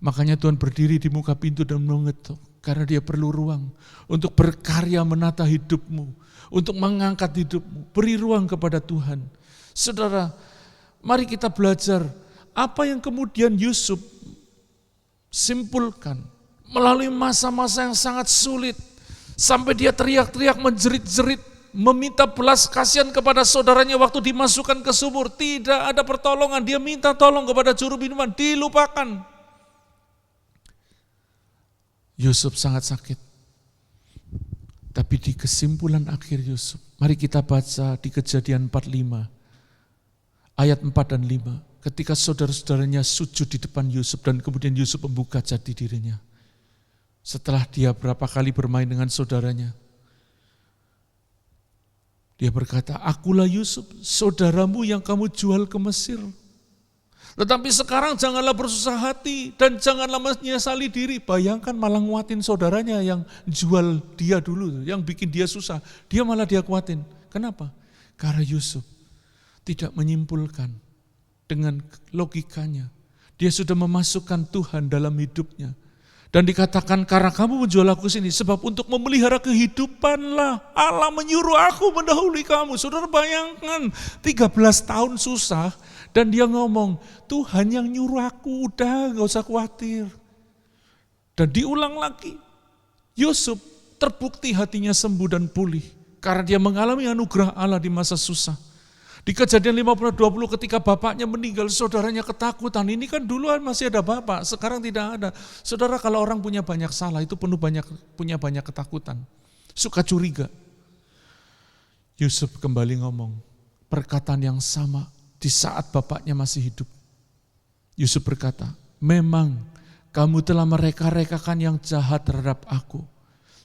Makanya Tuhan berdiri di muka pintu dan mengetuk, karena dia perlu ruang untuk berkarya menata hidupmu, untuk mengangkat hidupmu. Beri ruang kepada Tuhan. Saudara, mari kita belajar apa yang kemudian Yusuf simpulkan melalui masa-masa yang sangat sulit. Sampai dia teriak-teriak, menjerit-jerit, meminta belas kasihan kepada saudaranya waktu dimasukkan ke sumur. Tidak ada pertolongan, dia minta tolong kepada juru minuman, dilupakan. Yusuf sangat sakit. Tapi di kesimpulan akhir Yusuf, mari kita baca di Kejadian 45, ayat 4 dan 5. Ketika saudara-saudaranya sujud di depan Yusuf dan kemudian Yusuf membuka jati dirinya. Setelah dia berapa kali bermain dengan saudaranya. Dia berkata, akulah Yusuf, saudaramu yang kamu jual ke Mesir. Tetapi sekarang janganlah bersusah hati dan janganlah menyesali diri. Bayangkan malah nguatin saudaranya yang jual dia dulu, yang bikin dia susah. Dia malah dia kuatin. Kenapa? Karena Yusuf tidak menyimpulkan dengan logikanya. Dia sudah memasukkan Tuhan dalam hidupnya. Dan dikatakan, karena kamu menjual aku sini, sebab untuk memelihara kehidupanlah Allah menyuruh aku mendahului kamu. Saudara bayangkan, 13 tahun susah, dan dia ngomong, Tuhan yang nyuruh aku, udah gak usah khawatir. Dan diulang lagi, Yusuf terbukti hatinya sembuh dan pulih, karena dia mengalami anugerah Allah di masa susah. Di Kejadian 50:20 ketika bapaknya meninggal, saudaranya ketakutan. Ini kan dulu masih ada bapak, sekarang tidak ada. Saudara, kalau orang punya banyak salah, itu punya banyak ketakutan. Suka curiga. Yusuf kembali ngomong, perkataan yang sama di saat bapaknya masih hidup. Yusuf berkata, memang kamu telah mereka-rekakan yang jahat terhadap aku.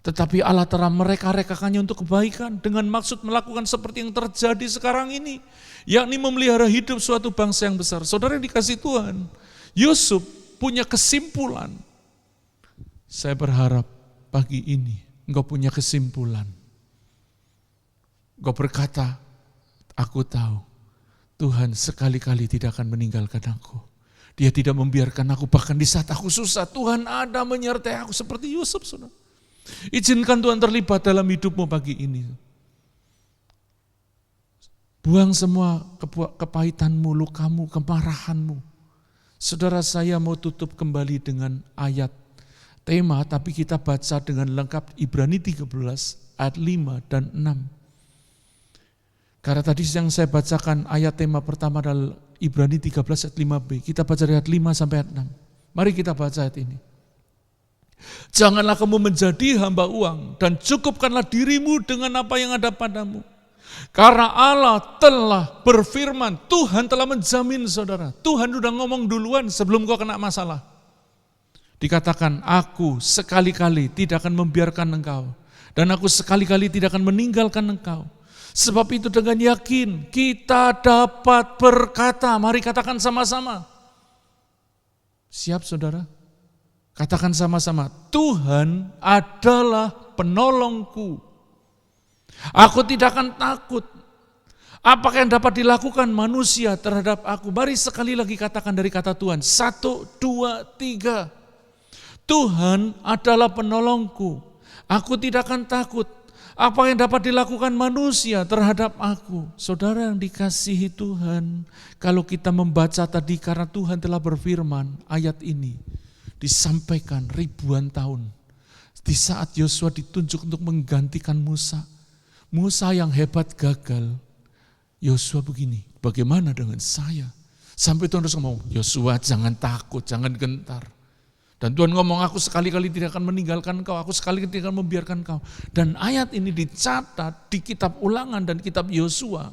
Tetapi Allah telah mereka-rekakannya untuk kebaikan dengan maksud melakukan seperti yang terjadi sekarang ini. Yakni memelihara hidup suatu bangsa yang besar. Saudara yang dikasih Tuhan, Yusuf punya kesimpulan. Saya berharap pagi ini engkau punya kesimpulan. Engkau berkata, aku tahu Tuhan sekali-kali tidak akan meninggalkan aku. Dia tidak membiarkan aku, bahkan di saat aku susah, Tuhan ada menyertai aku seperti Yusuf, saudara. Izinkan Tuhan terlibat dalam hidupmu pagi ini. Buang semua kepahitanmu, lukamu, kemarahanmu. Saudara, saya mau tutup kembali dengan ayat tema, tapi kita baca dengan lengkap Ibrani 13 ayat 5 dan 6. Karena tadi yang saya bacakan ayat tema pertama adalah Ibrani 13 ayat 5b. Kita baca dari ayat 5 sampai ayat 6. Mari kita baca ayat ini. Janganlah kamu menjadi hamba uang dan cukupkanlah dirimu dengan apa yang ada padamu. Karena Allah telah berfirman, Tuhan telah menjamin saudara. Tuhan sudah ngomong duluan sebelum kau kena masalah. Dikatakan, aku sekali-kali tidak akan membiarkan engkau. Dan aku sekali-kali tidak akan meninggalkan engkau. Sebab itu dengan yakin kita dapat berkata, mari katakan sama-sama. Siap saudara? Katakan sama-sama, Tuhan adalah penolongku. Aku tidak akan takut. Apakah yang dapat dilakukan manusia terhadap aku? Mari sekali lagi katakan dari kata Tuhan. 1, 2, 3. Tuhan adalah penolongku. Aku tidak akan takut. Apa yang dapat dilakukan manusia terhadap aku? Saudara yang dikasihi Tuhan, kalau kita membaca tadi karena Tuhan telah berfirman, ayat ini disampaikan ribuan tahun. Di saat Yosua ditunjuk untuk menggantikan Musa. Musa yang hebat gagal. Yosua begini, bagaimana dengan saya? Sampai Tuhan harus ngomong, Yosua jangan takut, jangan gentar. Dan Tuhan ngomong, aku sekali-kali tidak akan meninggalkan kau, aku sekali-kali tidak akan membiarkan kau. Dan ayat ini dicatat di kitab Ulangan dan kitab Yosua,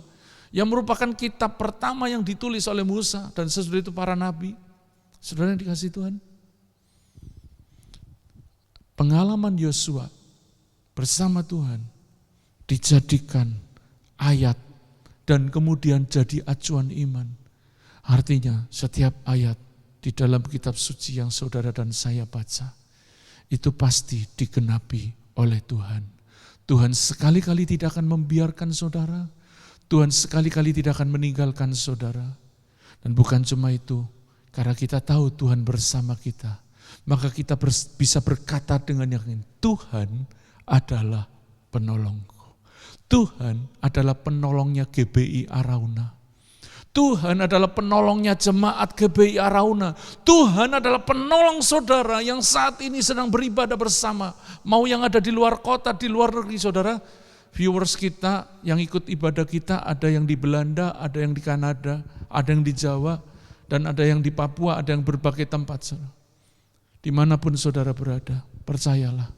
yang merupakan kitab pertama yang ditulis oleh Musa dan sesudah itu para nabi. Saudara yang dikasihi Tuhan, pengalaman Yosua bersama Tuhan dijadikan ayat dan kemudian jadi acuan iman. Artinya setiap ayat di dalam kitab suci yang saudara dan saya baca, itu pasti digenapi oleh Tuhan. Tuhan sekali-kali tidak akan membiarkan saudara, Tuhan sekali-kali tidak akan meninggalkan saudara. Dan bukan cuma itu, karena kita tahu Tuhan bersama kita, maka kita bisa berkata dengan yakin, Tuhan adalah penolongku. Tuhan adalah penolongnya GBI Arauna. Tuhan adalah penolongnya jemaat GBI Arauna. Tuhan adalah penolong saudara yang saat ini sedang beribadah bersama. Mau yang ada di luar kota, di luar negeri saudara. Viewers kita yang ikut ibadah kita ada yang di Belanda, ada yang di Kanada, ada yang di Jawa, dan ada yang di Papua, ada yang berbagai tempat. Saudara. Dimanapun saudara berada, percayalah.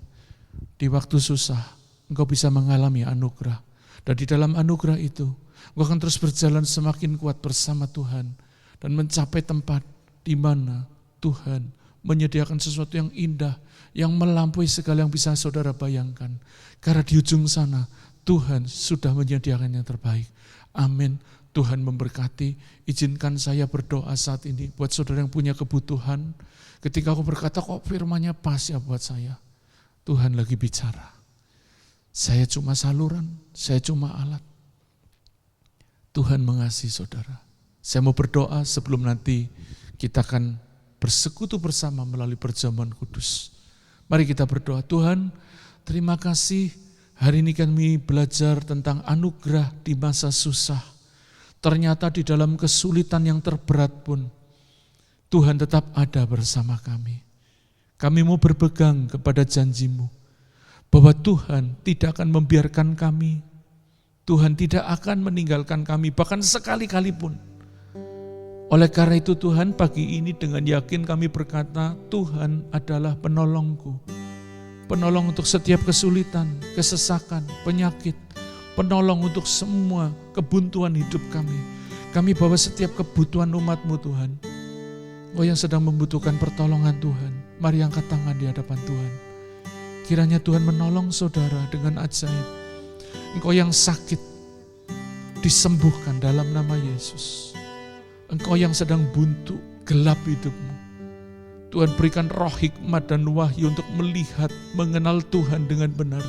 Di waktu susah, engkau bisa mengalami anugerah. Dan di dalam anugerah itu, engkau akan terus berjalan semakin kuat bersama Tuhan dan mencapai tempat di mana Tuhan menyediakan sesuatu yang indah, yang melampaui segala yang bisa saudara bayangkan. Karena di ujung sana Tuhan sudah menyediakan yang terbaik. Amin. Tuhan memberkati. Izinkan saya berdoa saat ini buat saudara yang punya kebutuhan. Ketika aku berkata kok firman-Nya pas ya buat saya. Tuhan lagi bicara. Saya cuma saluran, saya cuma alat. Tuhan mengasihi saudara. Saya mau berdoa sebelum nanti kita akan bersekutu bersama melalui perjamuan kudus. Mari kita berdoa. Tuhan, terima kasih hari ini kami belajar tentang anugerah di masa susah. Ternyata di dalam kesulitan yang terberat pun, Tuhan tetap ada bersama kami. Kami mau berpegang kepada janji-Mu, bahwa Tuhan tidak akan membiarkan kami, Tuhan tidak akan meninggalkan kami, bahkan sekali-kali pun. Oleh karena itu Tuhan, pagi ini dengan yakin kami berkata, Tuhan adalah penolongku. Penolong untuk setiap kesulitan, kesesakan, penyakit. Penolong untuk semua kebuntuan hidup kami. Kami bawa setiap kebutuhan umat-Mu Tuhan. Engkau yang sedang membutuhkan pertolongan Tuhan, mari angkat tangan di hadapan Tuhan. Kiranya Tuhan menolong saudara dengan ajaib. Engkau yang sakit, disembuhkan dalam nama Yesus. Engkau yang sedang buntu, gelap hidupmu. Tuhan berikan roh hikmat dan wahyu untuk melihat, mengenal Tuhan dengan benar.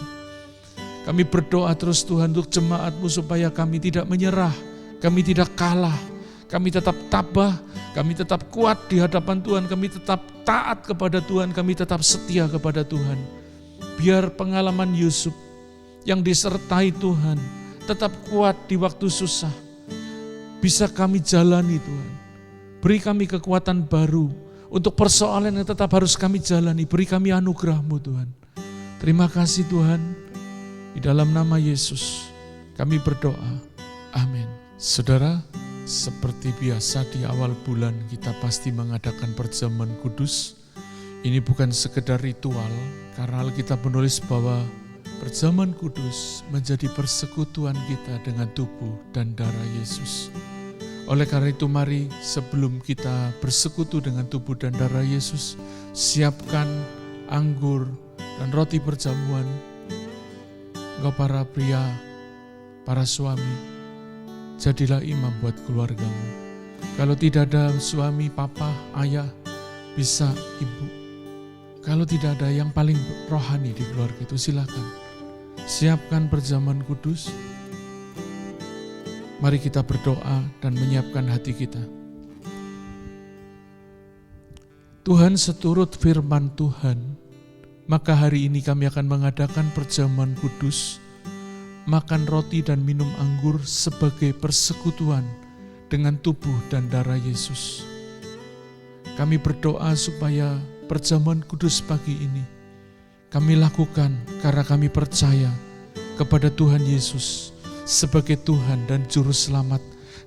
Kami berdoa terus Tuhan untuk jemaat-Mu supaya kami tidak menyerah, kami tidak kalah, kami tetap tabah, kami tetap kuat di hadapan Tuhan, kami tetap taat kepada Tuhan, kami tetap setia kepada Tuhan. Biar pengalaman Yusuf yang disertai Tuhan tetap kuat di waktu susah, bisa kami jalani Tuhan. Beri kami kekuatan baru untuk persoalan yang tetap harus kami jalani, beri kami anugerah-Mu Tuhan. Terima kasih Tuhan. Di dalam nama Yesus kami berdoa. Amin. Saudara, seperti biasa di awal bulan kita pasti mengadakan perjamuan kudus. Ini bukan sekedar ritual, karena Alkitab menulis bahwa perjamuan kudus menjadi persekutuan kita dengan tubuh dan darah Yesus. Oleh karena itu mari sebelum kita bersekutu dengan tubuh dan darah Yesus, siapkan anggur dan roti perjamuan. Engkau para pria, para suami, jadilah imam buat keluargamu. Kalau tidak ada suami, papa, ayah, bisa ibu. Kalau tidak ada yang paling rohani di keluarga itu, silakan. Siapkan perjamuan kudus. Mari kita berdoa dan menyiapkan hati kita. Tuhan, seturut firman Tuhan, maka hari ini kami akan mengadakan perjamuan kudus, makan roti dan minum anggur sebagai persekutuan dengan tubuh dan darah Yesus. Kami berdoa supaya perjamuan kudus pagi ini kami lakukan karena kami percaya kepada Tuhan Yesus sebagai Tuhan dan Juru Selamat.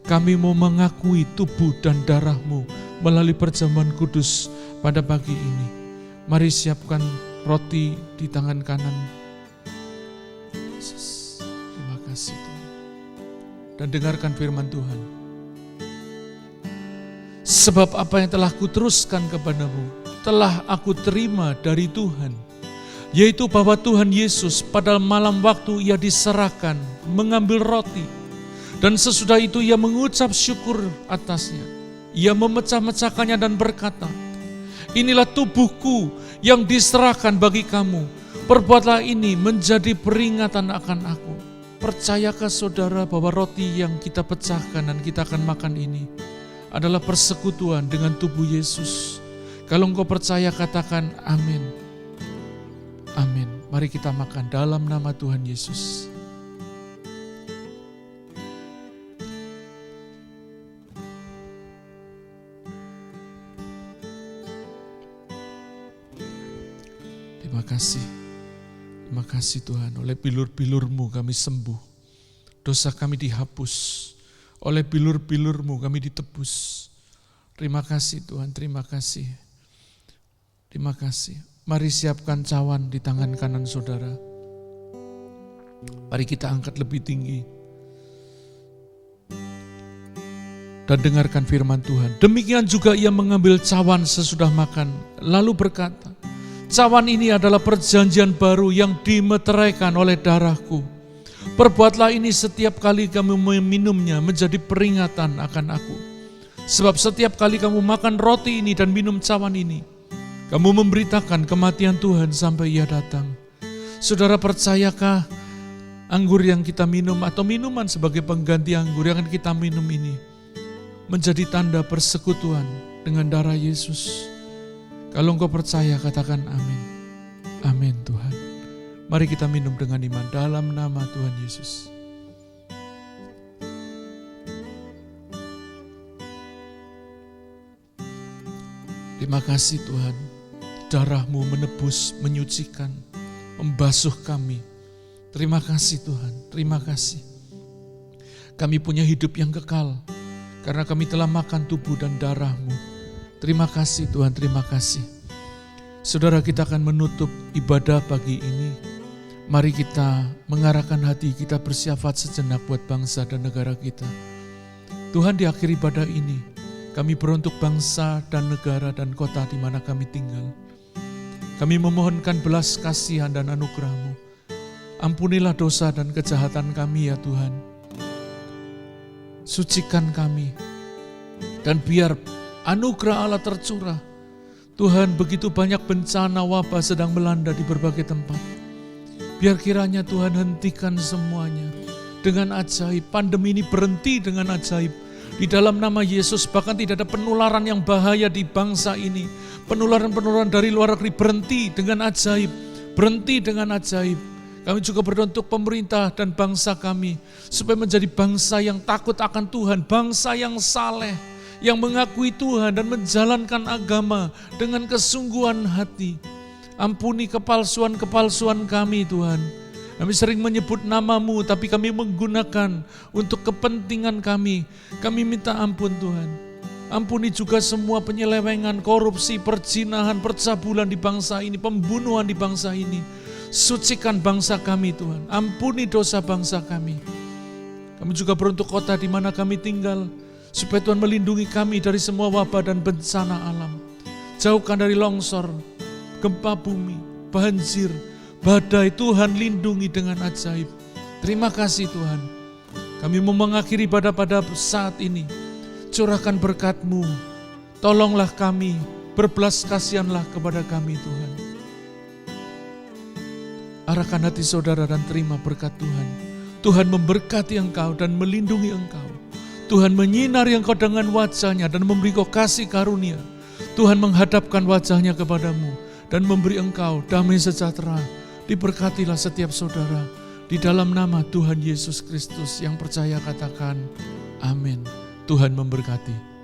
Kami mau mengakui tubuh dan darah-Mu melalui perjamuan kudus pada pagi ini. Mari siapkan roti di tangan kanan. Yesus, terima kasih Tuhan. Dan dengarkan firman Tuhan. Sebab apa yang telah kuteruskan kepadamu, telah aku terima dari Tuhan. Yaitu bahwa Tuhan Yesus pada malam waktu Ia diserahkan, mengambil roti. Dan sesudah itu Ia mengucap syukur atasnya. Ia memecah-mecahkannya dan berkata, inilah tubuhku yang diserahkan bagi kamu. Perbuatlah ini menjadi peringatan akan aku. Percayakah saudara bahwa roti yang kita pecahkan dan kita akan makan ini adalah persekutuan dengan tubuh Yesus? Kalau engkau percaya katakan amin. Amin. Mari kita makan dalam nama Tuhan Yesus. Terima kasih. Terima kasih Tuhan. Oleh bilur-bilur-Mu kami sembuh. Dosa kami dihapus. Oleh bilur-bilur-Mu kami ditebus. Terima kasih Tuhan. Terima kasih. Terima kasih. Mari siapkan cawan di tangan kanan saudara. Mari kita angkat lebih tinggi. Dan dengarkan firman Tuhan. Demikian juga Ia mengambil cawan sesudah makan. Lalu berkata, cawan ini adalah perjanjian baru yang dimeteraikan oleh darahku. Perbuatlah ini setiap kali kamu meminumnya menjadi peringatan akan aku. Sebab setiap kali kamu makan roti ini dan minum cawan ini, kamu memberitakan kematian Tuhan sampai Ia datang. Saudara, percayakah anggur yang kita minum atau minuman sebagai pengganti anggur yang akan kita minum ini menjadi tanda persekutuan dengan darah Yesus? Kalau engkau percaya, katakan amin. Amin Tuhan. Mari kita minum dengan iman dalam nama Tuhan Yesus. Terima kasih Tuhan, darah-Mu menebus, menyucikan, membasuh kami. Terima kasih Tuhan, terima kasih. Kami punya hidup yang kekal, karena kami telah makan tubuh dan darah-Mu. Terima kasih Tuhan, terima kasih. Saudara, kita akan menutup ibadah pagi ini. Mari kita mengarahkan hati kita bersyafaat sejenak buat bangsa dan negara kita. Tuhan, di akhir ibadah ini, kami beruntuk bangsa dan negara dan kota di mana kami tinggal. Kami memohonkan belas kasihan dan anugerah-Mu. Ampunilah dosa dan kejahatan kami ya Tuhan. Sucikan kami. Dan biar anugerah Allah tercurah. Tuhan, begitu banyak bencana wabah sedang melanda di berbagai tempat. Biar kiranya Tuhan hentikan semuanya dengan ajaib. Pandemi ini berhenti dengan ajaib. Di dalam nama Yesus, bahkan tidak ada penularan yang bahaya di bangsa ini. Penularan-penularan dari luar negeri berhenti dengan ajaib. Berhenti dengan ajaib. Kami juga berdoa untuk pemerintah dan bangsa kami, supaya menjadi bangsa yang takut akan Tuhan, bangsa yang saleh, yang mengakui Tuhan dan menjalankan agama dengan kesungguhan hati. Ampuni kepalsuan-kepalsuan kami Tuhan. Kami sering menyebut nama-Mu, tapi kami menggunakan untuk kepentingan kami. Kami minta ampun Tuhan. Ampuni juga semua penyelewengan, korupsi, perzinahan, percabulan di bangsa ini, pembunuhan di bangsa ini. Sucikan bangsa kami Tuhan. Ampuni dosa bangsa kami. Kami juga beruntuk kota di mana kami tinggal, supaya Tuhan melindungi kami dari semua wabah dan bencana alam. Jauhkan dari longsor, gempa bumi, banjir, badai. Tuhan lindungi dengan ajaib. Terima kasih Tuhan. Kami mau mengakhiri pada saat ini. Curahkan berkat-Mu. Tolonglah kami, berbelas kasihanlah kepada kami Tuhan. Arahkan hati saudara dan terima berkat Tuhan. Tuhan memberkati engkau dan melindungi engkau. Tuhan menyinari engkau dengan wajah-Nya dan memberi kau kasih karunia. Tuhan menghadapkan wajah-Nya kepadamu dan memberi engkau damai sejahtera. Diberkatilah setiap saudara. Di dalam nama Tuhan Yesus Kristus yang percaya katakan amin. Tuhan memberkati.